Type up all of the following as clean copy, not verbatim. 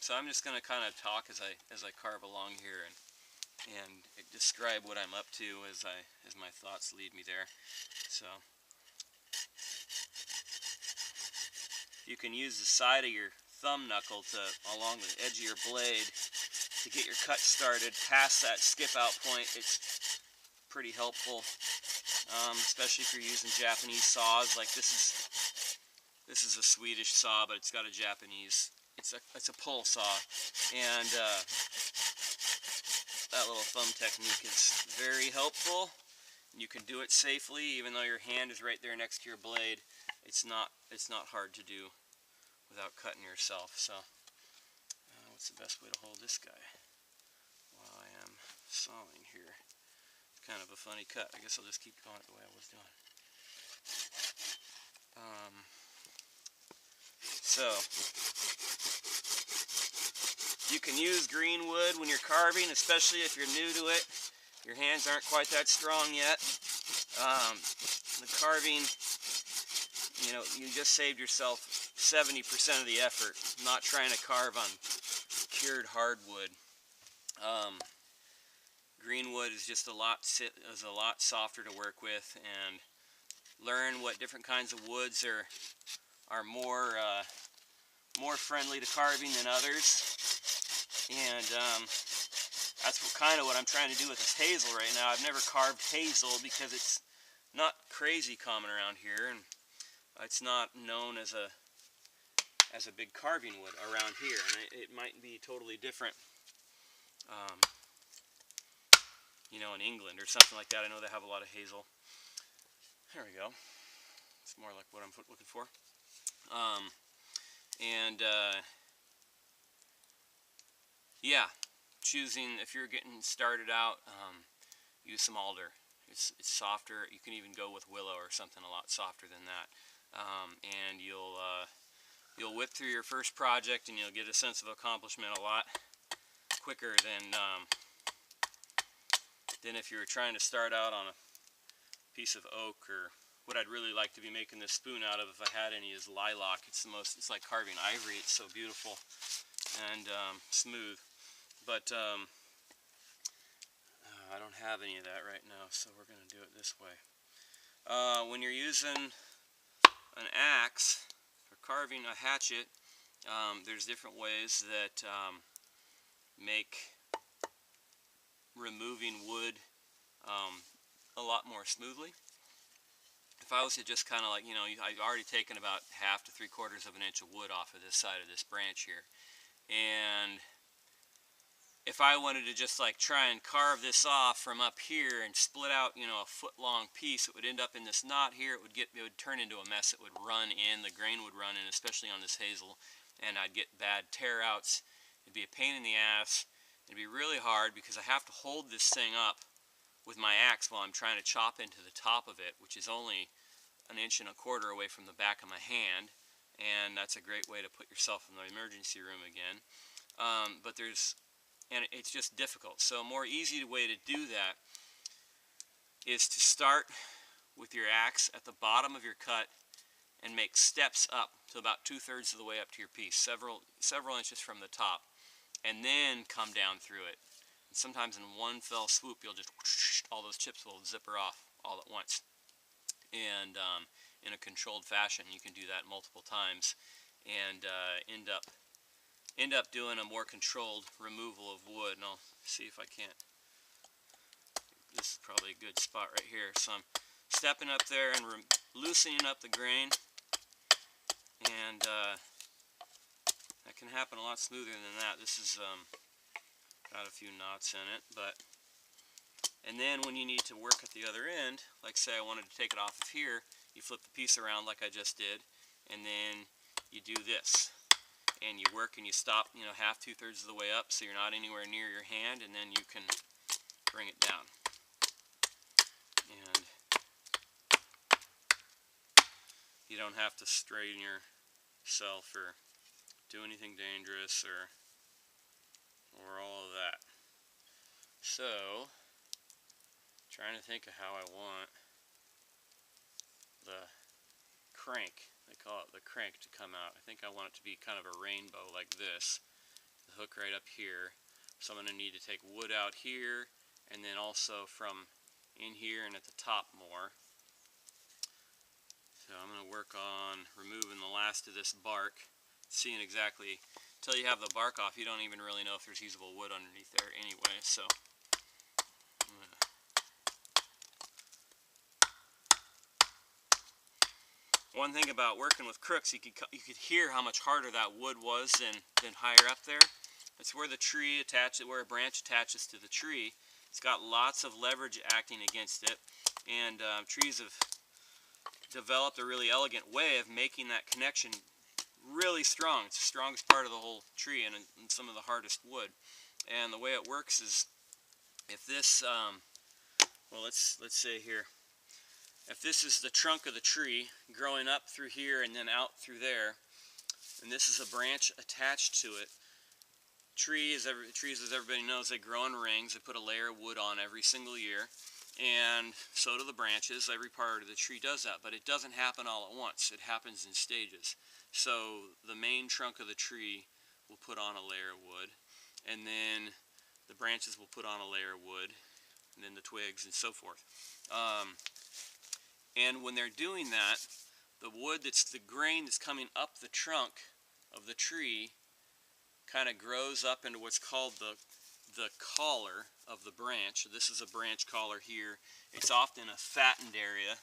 So I'm just going to kind of talk as I carve along here and describe what I'm up to as my thoughts lead me there. So you can use the side of your thumb knuckle along the edge of your blade to get your cut started. Past that skip out point, it's pretty helpful, especially if you're using Japanese saws. Like this is a Swedish saw, but it's got a Japanese. It's a pull saw, and that little thumb technique is very helpful. You can do it safely, even though your hand is right there next to your blade. It's not hard to do without cutting yourself. So, what's the best way to hold this guy while I am sawing here? It's kind of a funny cut. I guess I'll just keep going the way I was doing. So, you can use green wood when you're carving, especially if you're new to it. Your hands aren't quite that strong yet. The carving, you just saved yourself 70% of the effort, not trying to carve on cured hardwood. Green wood is just a lot softer to work with, and learn what different kinds of woods are more friendly to carving than others. And that's kind of what I'm trying to do with this hazel right now. I've never carved hazel because it's not crazy common around here, and it's not known as a big carving wood around here, and it might be totally different, in England or something like that. I know they have a lot of hazel. There we go. It's more like what I'm looking for. Yeah, choosing, if you're getting started out, use some alder. It's softer. You can even go with willow or something a lot softer than that. And you'll whip through your first project, and you'll get a sense of accomplishment a lot quicker than if you were trying to start out on a piece of oak. Or what I'd really like to be making this spoon out of, if I had any, is lilac. It's like carving ivory. It's so beautiful and smooth. But I don't have any of that right now, so we're going to do it this way. When you're using an axe for carving a hatchet, there's different ways that make removing wood a lot more smoothly. If I was to just kind of I've already taken about 1/2 to 3/4 of an inch of wood off of this side of this branch here, and if I wanted to just try and carve this off from up here and split out, a foot-long piece, it would end up in this knot here. It would turn into a mess. It would run in. The grain would run in, especially on this hazel, and I'd get bad tear-outs. It'd be a pain in the ass. It'd be really hard because I have to hold this thing up with my axe while I'm trying to chop into the top of it, which is only 1 1/4 inches away from the back of my hand, and that's a great way to put yourself in the emergency room again. And it's just difficult. So a more easy way to do that is to start with your axe at the bottom of your cut and make steps up to about 2/3 of the way up to your piece, several inches from the top, and then come down through it. And sometimes in one fell swoop, you'll just all those chips will zipper off all at once. And in a controlled fashion, you can do that multiple times and end up doing a more controlled removal of wood. And I'll see if I can't. This is probably a good spot right here. So I'm stepping up there and loosening up the grain, and that can happen a lot smoother than that. This is got a few knots in it, and then when you need to work at the other end, like say I wanted to take it off of here, you flip the piece around like I just did, and then you do this. And you work and you stop, 1/2, 2/3 of the way up, so you're not anywhere near your hand, and then you can bring it down. And you don't have to strain yourself or do anything dangerous or all of that. So, trying to think of how I want the crank, they call it the crank, to come out. I think I want it to be kind of a rainbow like this, hook right up here. So I'm going to need to take wood out here, and then also from in here and at the top more. So I'm going to work on removing the last of this bark, seeing exactly, until you have the bark off, you don't even really know if there's usable wood underneath there anyway. So one thing about working with crooks, you could hear how much harder that wood was than higher up there. It's where the tree attaches, where a branch attaches to the tree. It's got lots of leverage acting against it, and trees have developed a really elegant way of making that connection really strong. It's the strongest part of the whole tree, and some of the hardest wood. And the way it works is, if this, well, let's say here, if this is the trunk of the tree growing up through here and then out through there, and this is a branch attached to it. Trees, as everybody knows, they grow in rings. They put a layer of wood on every single year, and so do the branches. Every part of the tree does that, but it doesn't happen all at once. It happens in stages. So the main trunk of the tree will put on a layer of wood, and then the branches will put on a layer of wood, and then the twigs and so forth. And when they're doing that, the wood that's the grain that's coming up the trunk of the tree kind of grows up into what's called the collar of the branch. This is a branch collar here. It's often a fattened area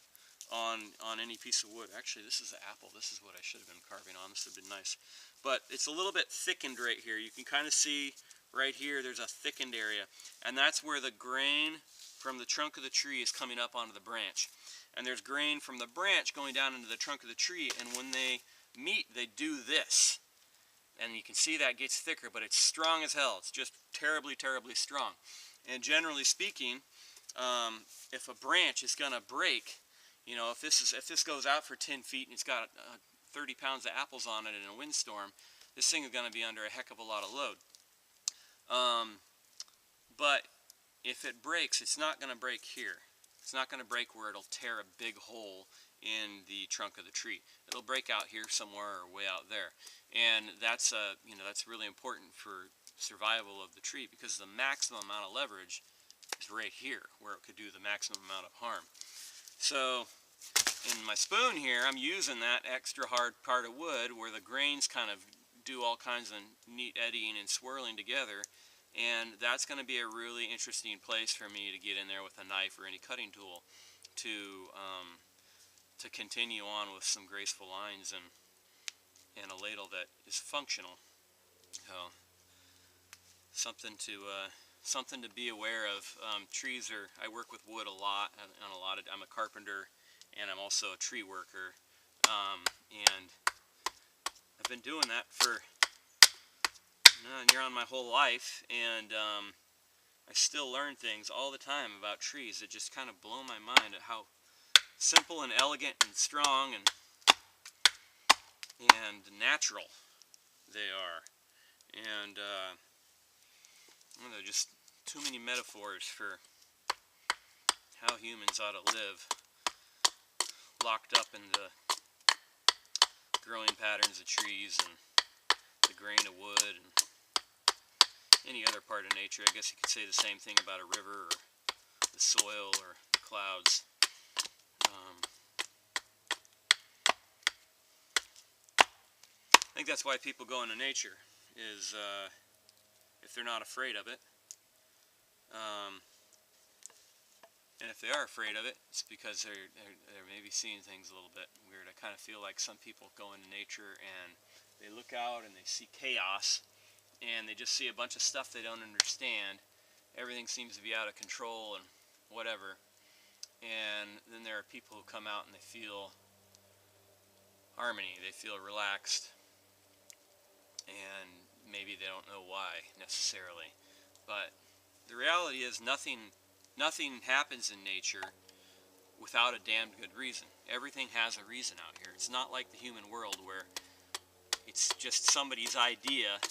on any piece of wood. Actually, this is the apple. This is what I should have been carving on. This would have been nice. But it's a little bit thickened right here. You can kind of see right here there's a thickened area. And that's where the grain from the trunk of the tree is coming up onto the branch. And there's grain from the branch going down into the trunk of the tree, and when they meet, they do this. And you can see that gets thicker, but it's strong as hell. It's just terribly, terribly strong. And generally speaking, if a branch is going to break, you know, if this goes out for 10 feet and it's got 30 pounds of apples on it in a windstorm, this thing is going to be under a heck of a lot of load. But if it breaks, it's not going to break here. It's not going to break where it'll tear a big hole in the trunk of the tree. It'll break out here somewhere or way out there. And that's that's really important for survival of the tree, because the maximum amount of leverage is right here where it could do the maximum amount of harm. So in my spoon here, I'm using that extra hard part of wood where the grains kind of do all kinds of neat eddying and swirling together. And that's going to be a really interesting place for me to get in there with a knife or any cutting tool to continue on with some graceful lines and a ladle that is functional. So something to be aware of. Trees are, I work with wood a lot on a lot of. I'm a carpenter and I'm also a tree worker, and I've been doing that for near on my whole life, and I still learn things all the time about trees that just kind of blow my mind at how simple and elegant and strong and natural they are. And there are just too many metaphors for how humans ought to live, locked up in the growing patterns of trees and the grain of wood and any other part of nature. I guess you could say the same thing about a river or the soil or the clouds. I think that's why people go into nature, is if they're not afraid of it. And if they are afraid of it, it's because they're maybe seeing things a little bit weird. I kind of feel like some people go into nature and they look out and they see chaos, and they just see a bunch of stuff they don't understand. Everything seems to be out of control and whatever. And then there are people who come out and they feel harmony, they feel relaxed, and maybe they don't know why necessarily. But the reality is nothing happens in nature without a damned good reason. Everything has a reason out here. It's not like the human world where it's just somebody's idea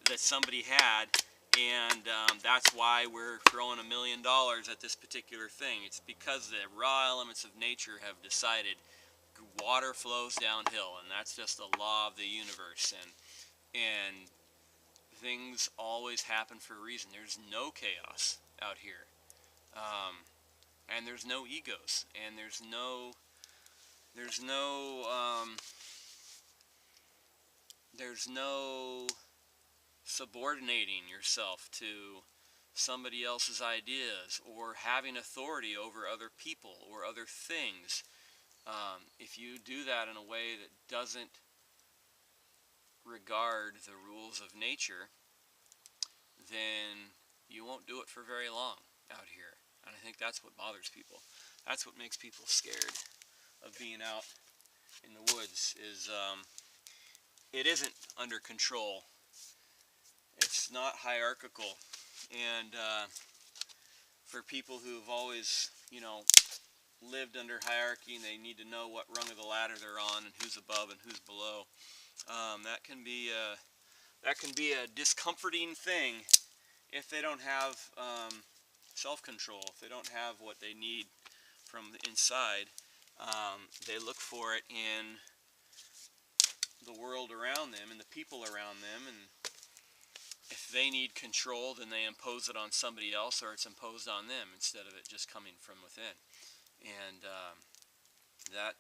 that somebody had, and that's why we're throwing $1 million at this particular thing. It's because the raw elements of nature have decided water flows downhill, and that's just the law of the universe. And things always happen for a reason. There's no chaos out here, and there's no egos, and there's no subordinating yourself to somebody else's ideas or having authority over other people or other things. If you do that in a way that doesn't regard the rules of nature, then you won't do it for very long out here. And I think that's what bothers people. That's what makes people scared of being out in the woods, is it isn't under control. It's not hierarchical. And for people who've always, lived under hierarchy, and they need to know what rung of the ladder they're on and who's above and who's below, that can be a discomforting thing if they don't have self-control, if they don't have what they need from the inside. They look for it in the world around them and the people around them, and if they need control, then they impose it on somebody else, or it's imposed on them instead of it just coming from within. And that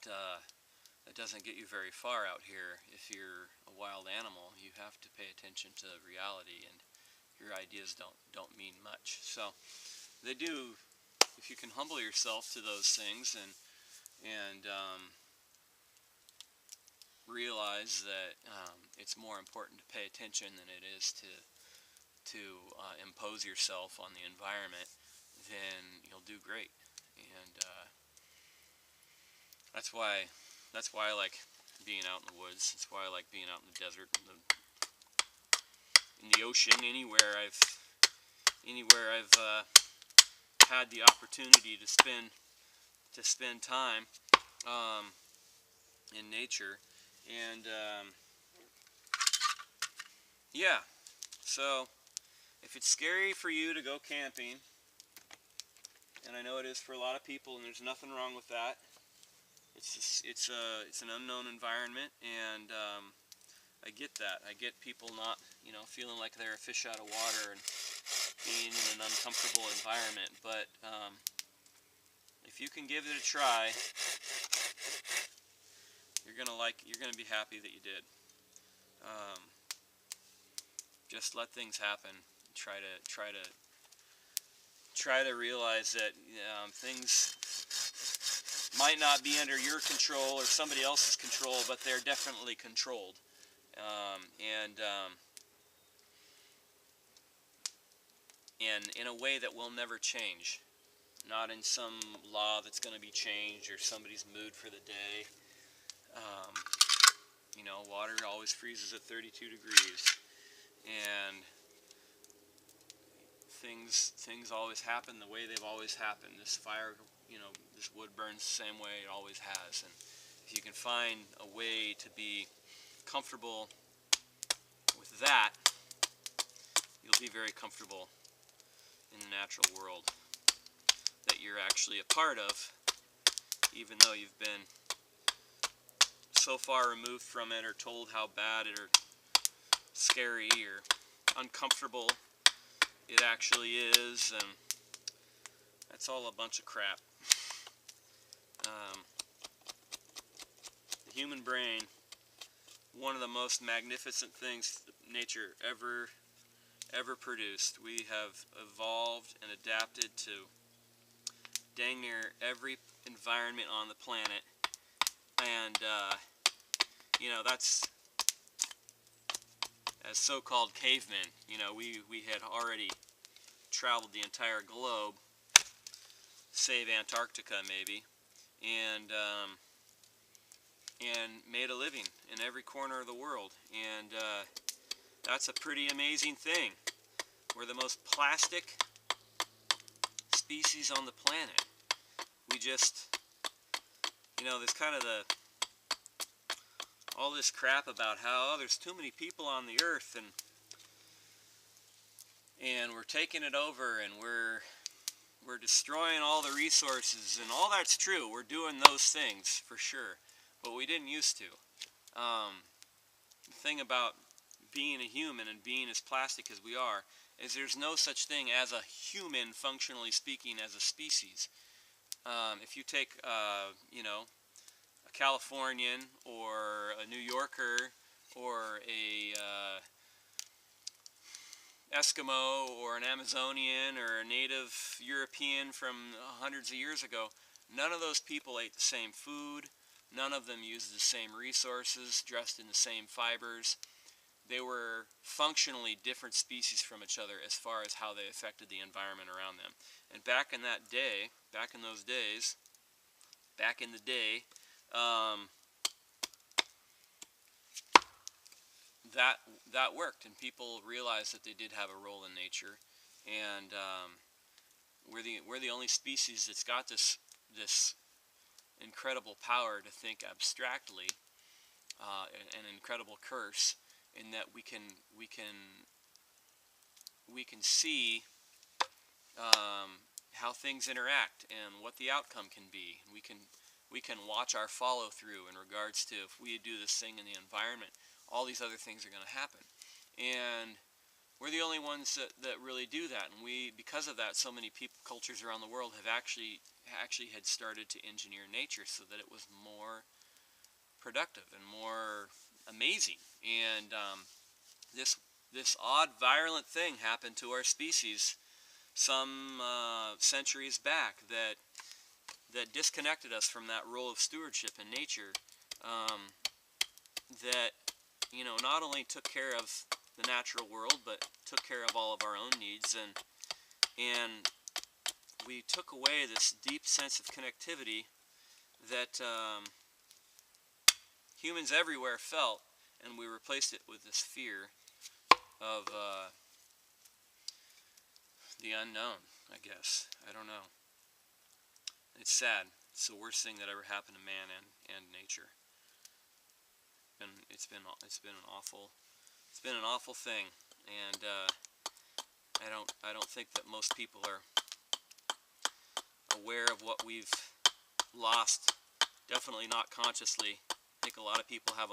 doesn't get you very far out here. If you're a wild animal, you have to pay attention to reality, and your ideas don't mean much. So they do, if you can humble yourself to those things and realize that it's more important to pay attention than it is to impose yourself on the environment, then you'll do great. And that's why I like being out in the woods. That's why I like being out in the desert, in the ocean, anywhere I've had the opportunity to spend time in nature. And yeah, so if it's scary for you to go camping, and I know it is for a lot of people, and there's nothing wrong with that. It's an unknown environment, and I get that. I get people not, feeling like they're a fish out of water and being in an uncomfortable environment. But if you can give it a try, you're gonna be happy that you did. Just let things happen. Try to realize that things might not be under your control or somebody else's control, but they're definitely controlled. And in a way that will never change. Not in some law that's going to be changed or somebody's mood for the day. Water always freezes at 32 degrees. And things always happen the way they've always happened. This fire, this wood burns the same way it always has. And if you can find a way to be comfortable with that, you'll be very comfortable in the natural world that you're actually a part of, even though you've been so far removed from it or told how bad it or scary or uncomfortable it actually is. And that's all a bunch of crap. The human brain, one of the most magnificent things nature ever produced. We have evolved and adapted to dang near every environment on the planet, and that's, as so-called cavemen, we had already traveled the entire globe, save Antarctica maybe, and made a living in every corner of the world. And that's a pretty amazing thing. We're the most plastic species on the planet. We just, there's kind of all this crap about how there's too many people on the earth, and we're taking it over, and we're destroying all the resources, and all that's true. We're doing those things for sure, but we didn't used to. The thing about being a human and being as plastic as we are, is there's no such thing as a human, functionally speaking, as a species. If you take, you know, a Californian or a New Yorker or a Eskimo or an Amazonian or a native European from hundreds of years ago, none of those people ate the same food, none of them used the same resources, dressed in the same fibers. They were functionally different species from each other as far as how they affected the environment around them. And back in that day, back in those days, back in the day, that worked, and people realized that they did have a role in nature. And we're the only species that's got this incredible power to think abstractly, an incredible curse, in that we can see how things interact and what the outcome can be. We can watch our follow through in regards to, if we do this thing in the environment, all these other things are going to happen. And we're the only ones that really do that. And because of that, so many cultures around the world have actually had started to engineer nature so that it was more productive and more amazing. And this odd, virulent thing happened to our species some centuries back that disconnected us from that role of stewardship in nature, that, you know, not only took care of the natural world, but took care of all of our own needs, and we took away this deep sense of connectivity that humans everywhere felt, and we replaced it with this fear of the unknown, I guess. I don't know. It's sad. It's the worst thing that ever happened to man and nature. And it's been an awful thing. And I don't think that most people are aware of what we've lost. Definitely not consciously. I think a lot of people have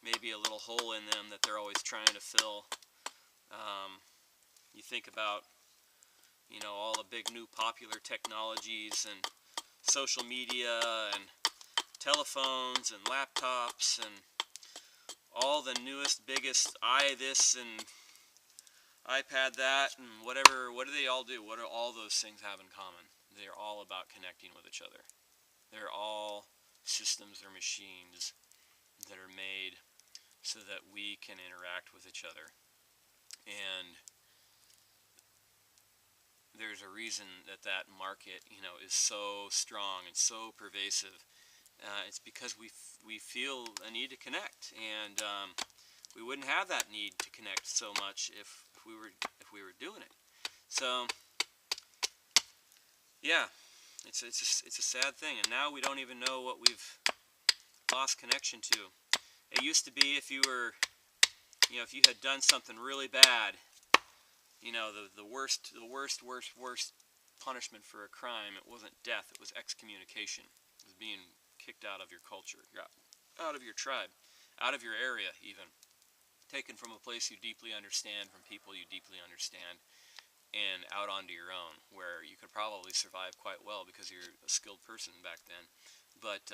maybe a little hole in them that they're always trying to fill. You think about, you know, all the big new popular technologies and social media and telephones and laptops and all the newest, biggest this and iPad that and whatever. What do they all do? What do all those things have in common? They're all about connecting with each other. They're all systems or machines that are made so that we can interact with each other. And there's a reason that market, you know, is so strong and so pervasive. It's because we feel a need to connect, and we wouldn't have that need to connect so much if we were doing it. So yeah, it's a sad thing, and now we don't even know what we've lost connection to. It used to be, if you were, you know, if you had done something really bad, you know, the worst punishment for a crime, it wasn't death, it was excommunication. It was being kicked out of your culture, out of your tribe, out of your area even. Taken from a place you deeply understand, from people you deeply understand, and out onto your own, where you could probably survive quite well because you're a skilled person back then. But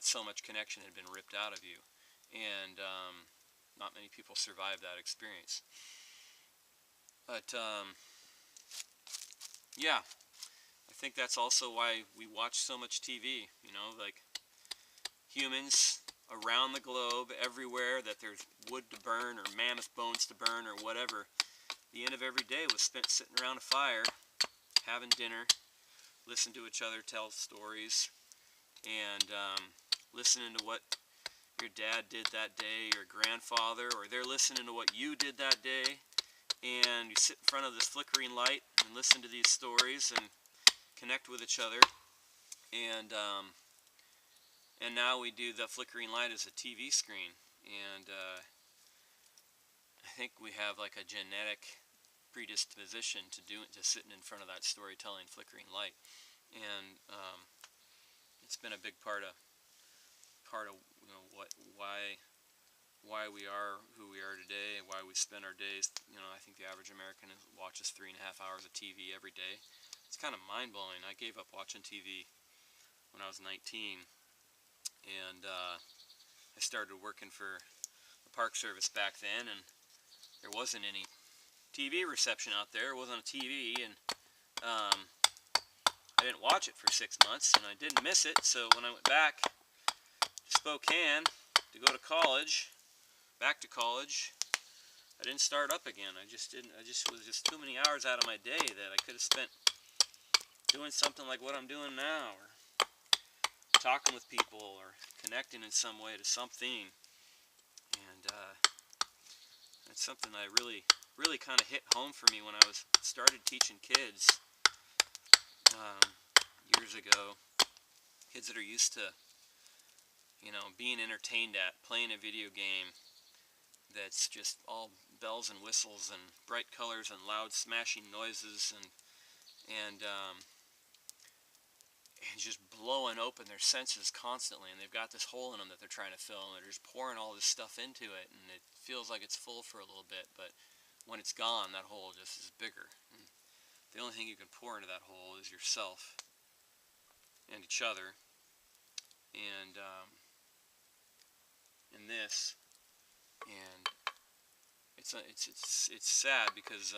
so much connection had been ripped out of you, and not many people survived that experience. But yeah, I think that's also why we watch so much TV. You know, like, humans around the globe, everywhere that there's wood to burn or mammoth bones to burn or whatever, the end of every day was spent sitting around a fire, having dinner, listening to each other tell stories, and listening to what your dad did that day, your grandfather, or they're listening to what you did that day. And you sit in front of this flickering light and listen to these stories and connect with each other. And now we do the flickering light as a TV screen. And I think we have like a genetic predisposition to sitting in front of that storytelling flickering light. And it's been a big part of you know, why why we are who we are today and why we spend our days. You know, I think the average American watches 3.5 hours of TV every day. It's kind of mind-blowing. I gave up watching TV when I was 19, and I started working for the Park Service back then, and there wasn't any TV reception out there. It wasn't a TV, and I didn't watch it for 6 months, and I didn't miss it. So when I went back to Spokane to go to college, back to college, I didn't start up again. I just didn't. I just was just too many hours out of my day that I could have spent doing something like what I'm doing now, or talking with people, or connecting in some way to something. And that's something I really kind of hit home for me when I started teaching kids years ago. Kids that are used to, you know, being entertained at, playing a video game that's just all bells and whistles and bright colors and loud smashing noises and just blowing open their senses constantly, and they've got this hole in them that they're trying to fill, and they're just pouring all this stuff into it, and it feels like it's full for a little bit, but when it's gone, that hole just is bigger. And the only thing you can pour into that hole is yourself and each other, and this, and it's sad because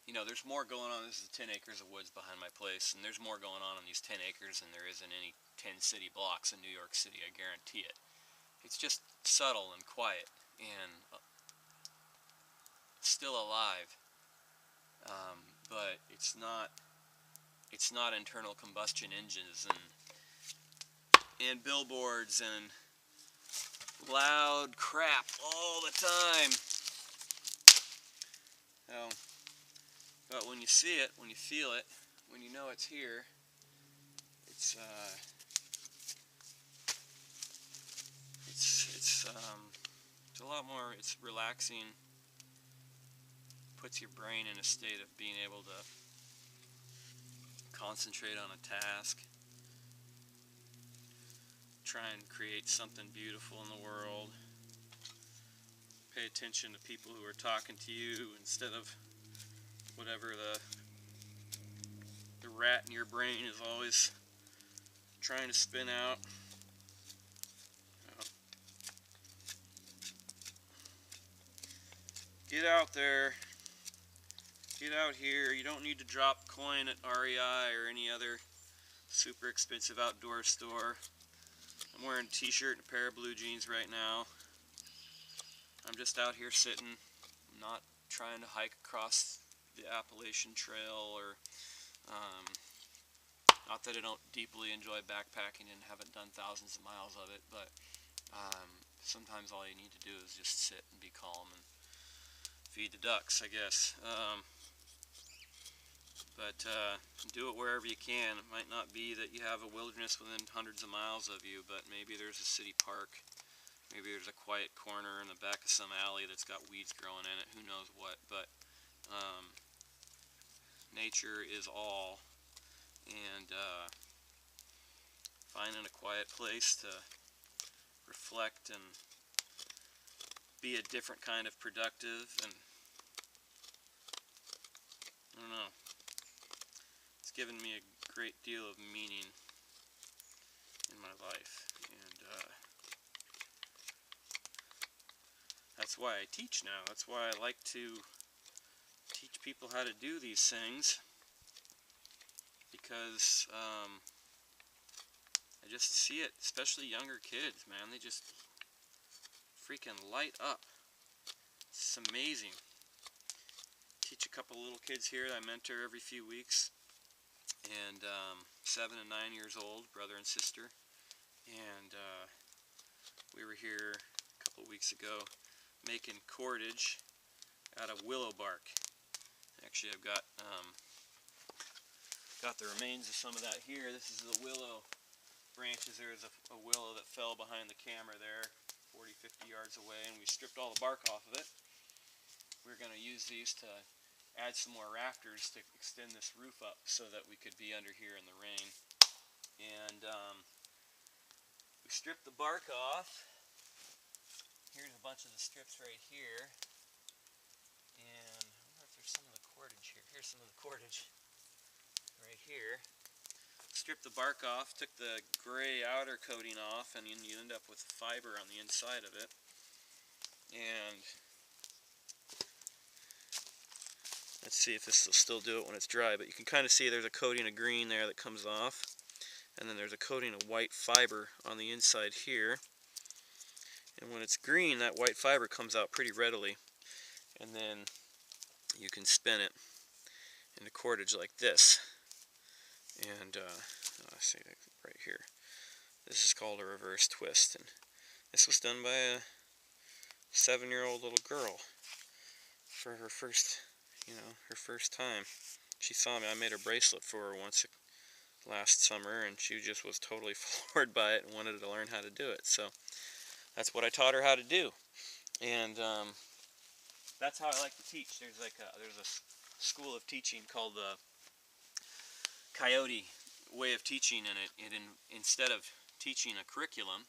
you know, there's more going on. This is 10 acres of woods behind my place, and there's more going on these 10 acres than there is in any 10 city blocks in New York City, I guarantee it. It's just subtle and quiet and still alive, but it's not internal combustion engines and billboards and loud crap all the time. But when you see it, when you feel it, when you know it's here, it's a lot more. It's relaxing. Puts your brain in a state of being able to concentrate on a task. Try and create something beautiful in the world. Pay attention to people who are talking to you instead of whatever the rat in your brain is always trying to spin out. Get out there. Get out here. You don't need to drop coin at REI or any other super expensive outdoor store. I'm wearing a t-shirt and a pair of blue jeans right now. I'm just out here sitting, not trying to hike across the Appalachian Trail, or not that I don't deeply enjoy backpacking and haven't done thousands of miles of it, but sometimes all you need to do is just sit and be calm and feed the ducks, I guess. But do it wherever you can. It might not be that you have a wilderness within hundreds of miles of you, but maybe there's a city park. Maybe there's a quiet corner in the back of some alley that's got weeds growing in it. Who knows what? But nature is all, and finding a quiet place to reflect and be a different kind of productive, and I don't know. It's given me a great deal of meaning in my life, and that's why I teach now. That's why I like to teach people how to do these things, because I just see it, especially younger kids, man. They just freaking light up. It's amazing. Teach a couple little kids here that I mentor every few weeks, and 7 and 9 years old, brother and sister, and we were here a couple weeks ago making cordage out of willow bark. Actually, I've got the remains of some of that here. This is the willow branches. There's a willow that fell behind the camera there, 40-50 yards away, and we stripped all the bark off of it. We're going to use these to add some more rafters to extend this roof up so that we could be under here in the rain. And We strip the bark off. Here's a bunch of the strips right here. And I wonder if there's some of the cordage here. Here's some of the cordage right here. Strip the bark off, took the gray outer coating off, and then you end up with fiber on the inside of it. And let's see if this will still do it when it's dry, but you can kind of see there's a coating of green there that comes off, and then there's a coating of white fiber on the inside here. And when it's green, that white fiber comes out pretty readily, and then you can spin it into cordage like this. And let's see right here. This is called a reverse twist, and this was done by a 7-year-old little girl for her first, her first time. She saw me. I made a bracelet for her once last summer, and she just was totally floored by it and wanted to learn how to do it. So that's what I taught her how to do, and that's how I like to teach. There's a school of teaching called the Coyote way of teaching, and instead of teaching a curriculum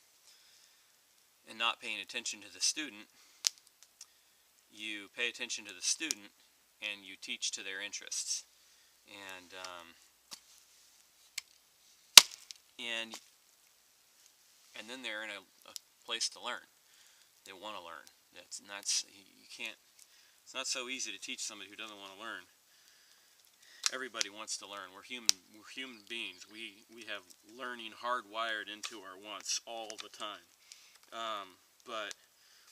and not paying attention to the student, you pay attention to the student and you teach to their interests, and then they're in a place to learn. They want to learn. You can't. It's not so easy to teach somebody who doesn't want to learn. Everybody wants to learn. We're human beings. We have learning hardwired into our wants all the time. But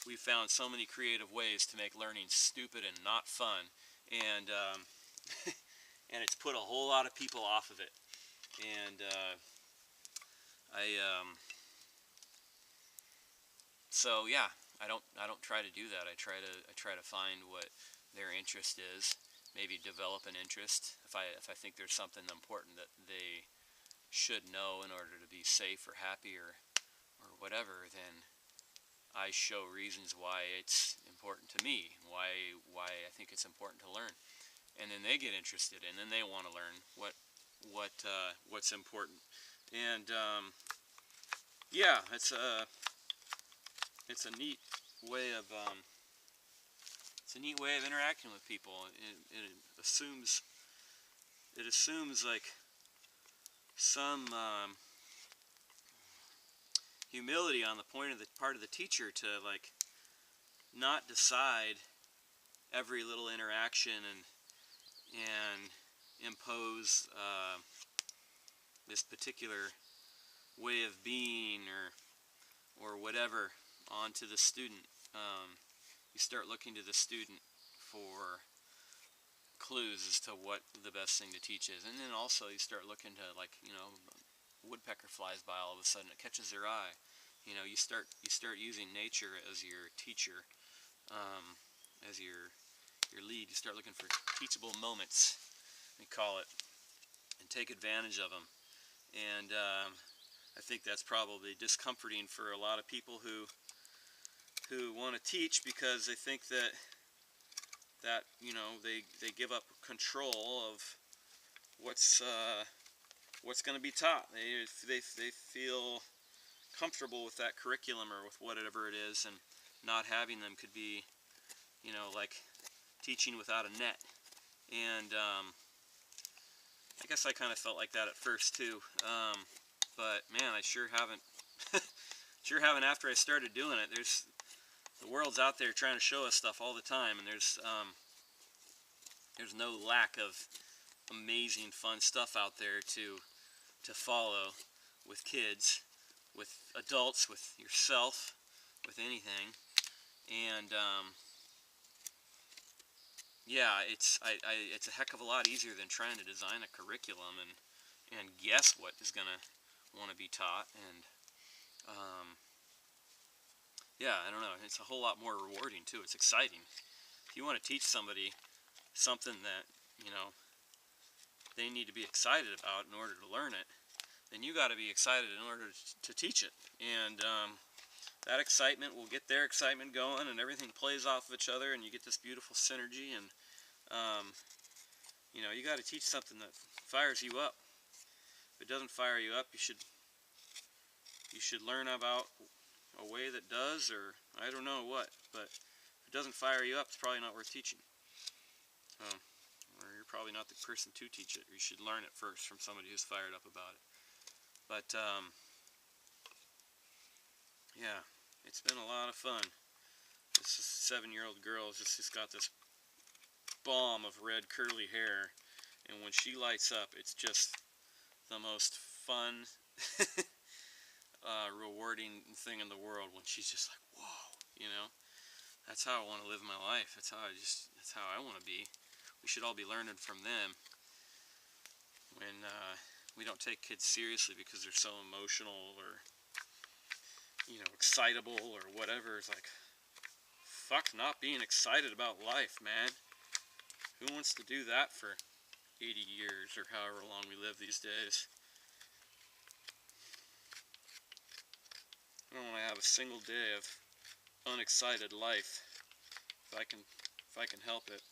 we found so many creative ways to make learning stupid and not fun, and and it's put a whole lot of people off of it. And so yeah, I don't try to do that. I try to find what their interest is. Maybe develop an interest. If I think there's something important that they should know in order to be safe or happy or whatever, then I show reasons why it's important to me, why I think it's important to learn, and then they get interested, and then they want to learn what's important. And yeah, it's a neat way of interacting with people. It assumes like some humility on the part of the teacher to like not decide every little interaction and impose this particular way of being or whatever onto the student. You start looking to the student for clues as to what the best thing to teach is, and then also you start looking to, like, woodpecker flies by all of a sudden, it catches their eye. You start using nature as your teacher, as your lead. You start looking for teachable moments, we call it, and take advantage of them. And I think that's probably discomforting for a lot of people who want to teach, because they think that they give up control of what's going to be taught. They feel comfortable with that curriculum or with whatever it is, and not having them could be, like teaching without a net. And I guess I kind of felt like that at first too. But man, I sure haven't. Sure haven't after I started doing it. The world's out there trying to show us stuff all the time, and there's no lack of amazing, fun stuff out there to follow with kids, with adults, with yourself, with anything. And yeah, it's a heck of a lot easier than trying to design a curriculum and guess what is gonna want to be taught. And yeah, I don't know, it's a whole lot more rewarding too. It's exciting. If you want to teach somebody something that they need to be excited about in order to learn it, then you got to be excited in order to teach it. And that excitement will get their excitement going, and everything plays off of each other, and you get this beautiful synergy. And you got to teach something that fires you up. If it doesn't fire you up, you you should learn about a way that does, or I don't know what, but if it doesn't fire you up, it's probably not worth teaching. Or you're probably not the person to teach it. You should learn it first from somebody who's fired up about it. But yeah, it's been a lot of fun. This 7-year-old girl has just got this bomb of red curly hair, and when she lights up, it's just the most fun, rewarding thing in the world. When she's just like, whoa, you know. That's how I want to live my life. That's how I want to be. We should all be learning from them. When we don't take kids seriously because they're so emotional or, you know, excitable or whatever. It's like, fuck not being excited about life, man. Who wants to do that for 80 years or however long we live these days? I don't want to have a single day of unexcited life if I can help it.